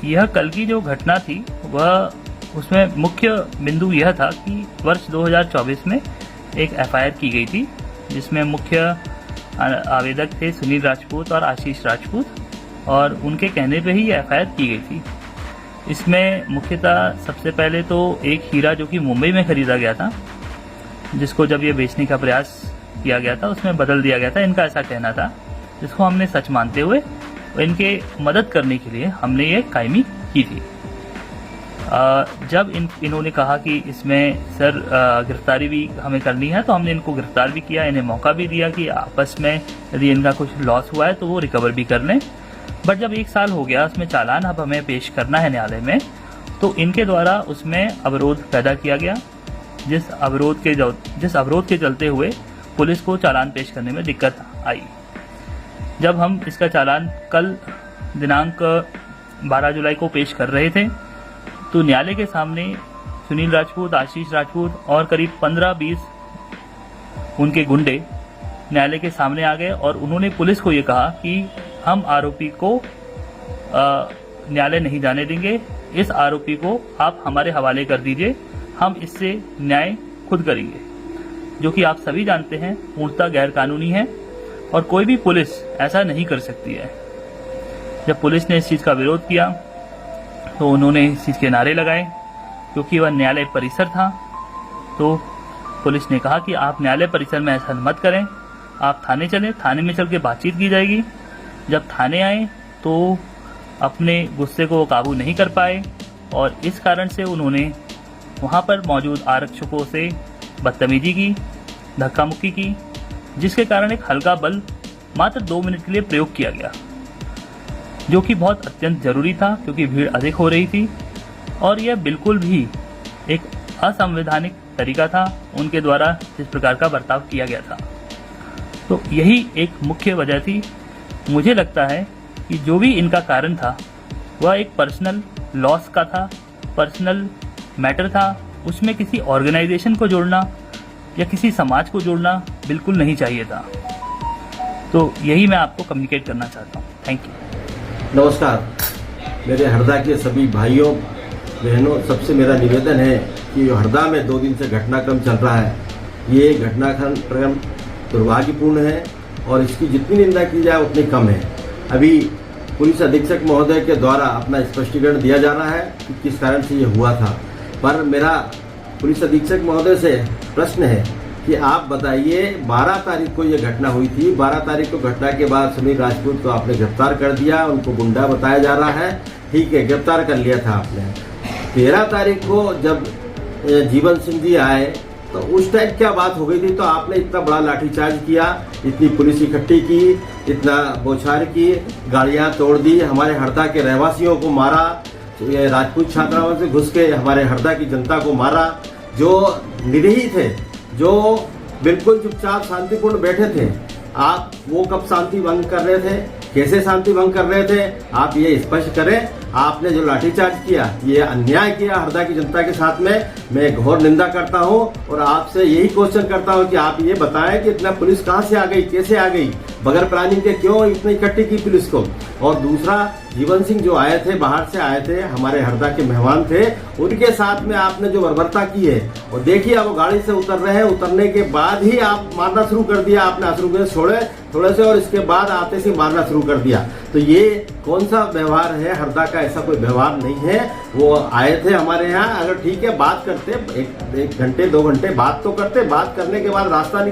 यह कल की जो घटना थी वह उसमें मुख्य बिंदु यह था कि वर्ष 2024 में एक एफआईआर की गई थी जिसमें मुख्य आवेदक थे सुनील राजपूत और आशीष राजपूत, और उनके कहने पे ही एफआईआर की गई थी। इसमें मुख्यतः सबसे पहले तो एक हीरा जो कि मुंबई में खरीदा गया था, जिसको जब ये बेचने का प्रयास किया गया था उसमें बदल दिया गया था, इनका ऐसा कहना था, जिसको हमने सच मानते हुए इनके मदद करने के लिए हमने ये कायमी की थी। जब इन्होंने कहा कि इसमें सर गिरफ्तारी भी हमें करनी है, तो हमने इनको गिरफ्तार भी किया, इन्हें मौका भी दिया कि आपस में यदि इनका कुछ लॉस हुआ है तो वो रिकवर भी कर लें। बट जब 1 साल हो गया, उसमें चालान अब हमें पेश करना है न्यायालय में, तो इनके द्वारा उसमें अवरोध पैदा किया गया, जिस अवरोध के चलते हुए पुलिस को चालान पेश करने में दिक्कत आई। जब हम इसका चालान कल दिनांक 12 जुलाई को पेश कर रहे थे, तो न्यायालय के सामने सुनील राजपूत, आशीष राजपूत और करीब 15-20 उनके गुंडे न्यायालय के सामने आ गए और उन्होंने पुलिस को ये कहा कि हम आरोपी को न्यायालय नहीं जाने देंगे, इस आरोपी को आप हमारे हवाले कर दीजिए, हम इससे न्याय खुद करेंगे, जो कि आप सभी जानते हैं पूर्णतः गैर कानूनी है और कोई भी पुलिस ऐसा नहीं कर सकती है। जब पुलिस ने इस चीज़ का विरोध किया तो उन्होंने इस चीज़ के नारे लगाए, क्योंकि वह न्यायालय परिसर था। तो पुलिस ने कहा कि आप न्यायालय परिसर में ऐसा मत करें, आप थाने चलें, थाने में चल के बातचीत की जाएगी। जब थाने आए तो अपने गुस्से को काबू नहीं कर पाए और इस कारण से उन्होंने वहाँ पर मौजूद आरक्षकों से बदतमीजी की, धक्का मुक्की की, जिसके कारण एक हल्का बल मात्र 2 मिनट के लिए प्रयोग किया गया, जो कि बहुत अत्यंत जरूरी था क्योंकि भीड़ अधिक हो रही थी और यह बिल्कुल भी एक असंवैधानिक तरीका था उनके द्वारा जिस प्रकार का बर्ताव किया गया था। तो यही एक मुख्य वजह थी। मुझे लगता है कि जो भी इनका कारण था वह एक पर्सनल लॉस का था, पर्सनल मैटर था, उसमें किसी ऑर्गेनाइजेशन को जोड़ना या किसी समाज को जोड़ना बिल्कुल नहीं चाहिए था। तो यही मैं आपको कम्युनिकेट करना चाहता हूँ। Thank you. नमस्कार, मेरे हरदा के सभी भाइयों बहनों, सबसे मेरा निवेदन है कि हरदा में 2 दिन से घटनाक्रम चल रहा है, ये घटनाक्रम दुर्भाग्यपूर्ण है और इसकी जितनी निंदा की जाए उतनी कम है। अभी पुलिस अधीक्षक महोदय के द्वारा अपना स्पष्टीकरण दिया जा रहा है कि किस कारण से ये हुआ था, पर मेरा पुलिस अधीक्षक महोदय से प्रश्न है कि आप बताइए 12 तारीख को ये घटना हुई थी। 12 तारीख को घटना के बाद सुनील राजपूत को आपने गिरफ्तार कर दिया, उनको गुंडा बताया जा रहा है, ठीक है, गिरफ्तार कर लिया था आपने। 13 तारीख को जब जीवन सिंह जी आए तो उस टाइम क्या बात हो गई थी, तो आपने इतना बड़ा लाठीचार्ज किया, इतनी पुलिस इकट्ठी की, इतना बौछार की, गाड़ियां तोड़ दी, हमारे हरदा के रहवासियों को मारा, राजपूत छात्राओं से घुस के हमारे हरदा की जनता को मारा, जो निरीह थे, जो बिल्कुल चुपचाप शांतिपूर्ण बैठे थे। आप वो कब शांति भंग कर रहे थे, कैसे शांति भंग कर रहे थे, आप ये स्पष्ट करें। आपने जो लाठीचार्ज किया, ये अन्याय किया हरदा की जनता के साथ में, मैं घोर निंदा करता हूं और आपसे यही क्वेश्चन करता हूं कि आप ये बताएं कि इतना पुलिस कहां से आ गई, कैसे आ गई, बगैर प्लानिंग के क्यों इतनी इकट्ठी की पुलिस को। और दूसरा, जीवन सिंह जो आए थे, बाहर से आए थे, हमारे हरदा के मेहमान थे, उनके साथ में आपने जो बर्बरता की है, और देखिए अब वो गाड़ी से उतर रहे हैं, उतरने के बाद ही आप मारना शुरू कर दिया, आपने अश्रु गैस छोड़े थोड़े से और इसके बाद आते से मारना शुरू कर दिया। तो ये कौन सा व्यवहार है हरदा का? ऐसा कोई व्यवहार नहीं है। वो आए थे हमारे यहाँ, अगर ठीक है बात करते, एक घंटे 2 घंटे बात तो करते, बात करने के बाद रास्ता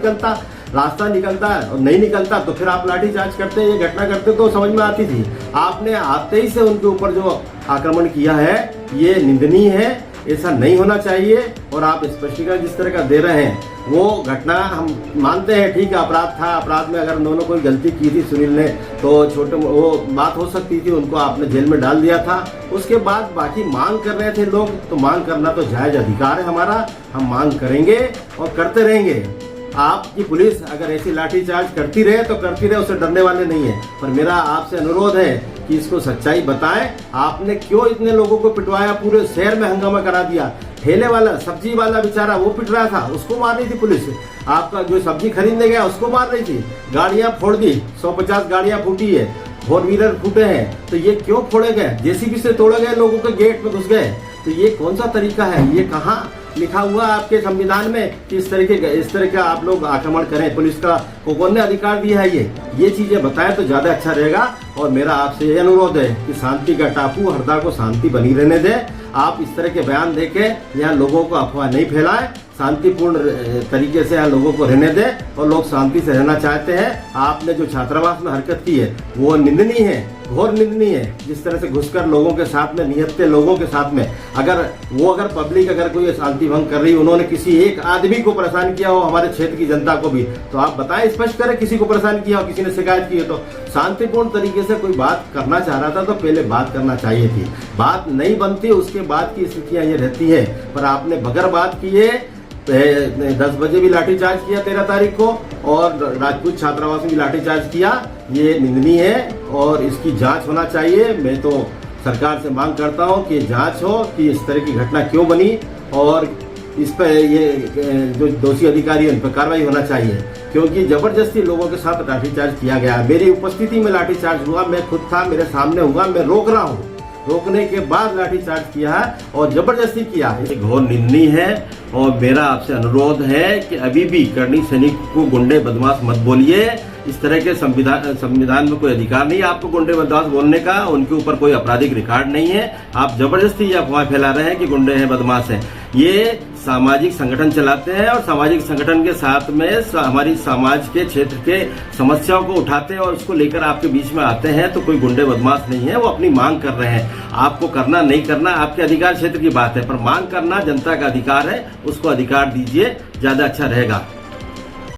निकलता है और नहीं निकलता तो फिर आप लाठीचार्ज करते, ये घटना करते तो समझ में आती थी। आपने आते ही से उनके ऊपर जो आक्रमण किया है ये निंदनीय है, ऐसा नहीं होना चाहिए। और आप स्पष्टीकरण जिस तरह का दे रहे हैं, वो घटना हम मानते हैं, ठीक है, अपराध था, अपराध में अगर उन्होंने कोई गलती की थी सुनील ने, तो छोटे वो बात हो सकती थी, उनको आपने जेल में डाल दिया था। उसके बाद बाकी मांग कर रहे थे लोग, तो मांग करना तो जायज अधिकार है हमारा, हम मांग करेंगे और करते रहेंगे। आपकी पुलिस अगर ऐसी लाठीचार्ज करती रहे तो करती रहे, उससे डरने वाले नहीं है। पर मेरा आपसे अनुरोध है कि इसको सच्चाई बताएं, आपने क्यों इतने लोगों को पिटवाया, पूरे शहर में हंगामा करा दिया। ठेले वाला, सब्जी वाला बेचारा वो पिट रहा था, उसको मार रही थी पुलिस। आपका जो सब्जी खरीदने गया उसको मार रही थी, गाड़ियां फोड़ दी, 150 गाड़ियां फूटी है। फोर व्हीलर फूटे हैं, तो ये क्यों फोड़े गए? जेसीबी से तोड़े गए, लोगों के गेट में घुस गए, तो ये कौन सा तरीका है? ये कहाँ लिखा हुआ आपके संविधान में कि इस तरह का आप लोग आक्रमण करें? पुलिस का को कौन ने अधिकार दिया है? ये चीजें बताएं तो ज्यादा अच्छा रहेगा। और मेरा आपसे ये अनुरोध है कि शांति का टापू हरदा को शांति बनी रहने दें। आप इस तरह के बयान देके यहाँ लोगों को अफवाह नहीं फैलाएं, शांतिपूर्ण तरीके से यहाँ लोगों को रहने दें, और लोग शांति से रहना चाहते हैं। आपने जो छात्रावास में हरकत की है वो निंदनीय है, घोर निंदनीय है। जिस तरह से घुसकर लोगों के साथ में, निहत्थे लोगों के साथ में, अगर पब्लिक अगर कोई शांति भंग कर रही, उन्होंने किसी एक आदमी को परेशान किया हो, हमारे क्षेत्र की जनता को भी, तो आप बताएं, स्पष्ट करें किसी को परेशान किया हो, किसी ने शिकायत की है तो। शांतिपूर्ण तरीके से कोई बात करना चाह रहा था तो पहले बात करना चाहिए थी। बात नहीं बनती, उसके बाद की स्थितियां ये रहती है। पर आपने बगैर बात किए 10 बजे भी लाठीचार्ज किया 13 तारीख को, और राजपूत छात्रावास में भी लाठीचार्ज किया। ये निंदनीय है और इसकी जांच होना चाहिए। मैं तो सरकार से मांग करता हूं कि जांच हो कि इस तरह की घटना क्यों बनी, और इस पर ये जो दोषी अधिकारी है उन पर कार्रवाई होना चाहिए, क्योंकि जबरदस्ती लोगों के साथ लाठीचार्ज किया गया। मेरी उपस्थिति में लाठीचार्ज हुआ, मैं खुद था, मेरे सामने हुआ, मैं रोक रहा हूँ, रोकने के बाद लाठीचार्ज किया और जबरदस्ती किया, ये घोर निंदनीय है। और मेरा आपसे अनुरोध है कि अभी भी करनी सैनिक को गुंडे बदमाश मत बोलिए। इस तरह के संविधान में कोई अधिकार नहीं है आपको गुंडे बदमाश बोलने का, उनके ऊपर कोई आपराधिक रिकॉर्ड नहीं है। आप जबरदस्ती ये अफवाह फैला रहे हैं कि गुंडे हैं, बदमाश हैं। ये सामाजिक संगठन चलाते हैं और सामाजिक संगठन के साथ में हमारी समाज के क्षेत्र के समस्याओं को उठाते हैं और उसको लेकर आपके बीच में आते हैं। तो कोई गुंडे बदमाश नहीं है, वो अपनी मांग कर रहे हैं। आपको करना नहीं करना आपके अधिकार क्षेत्र की बात है, पर मांग करना जनता का अधिकार है, उसको अधिकार दीजिए, ज्यादा अच्छा रहेगा।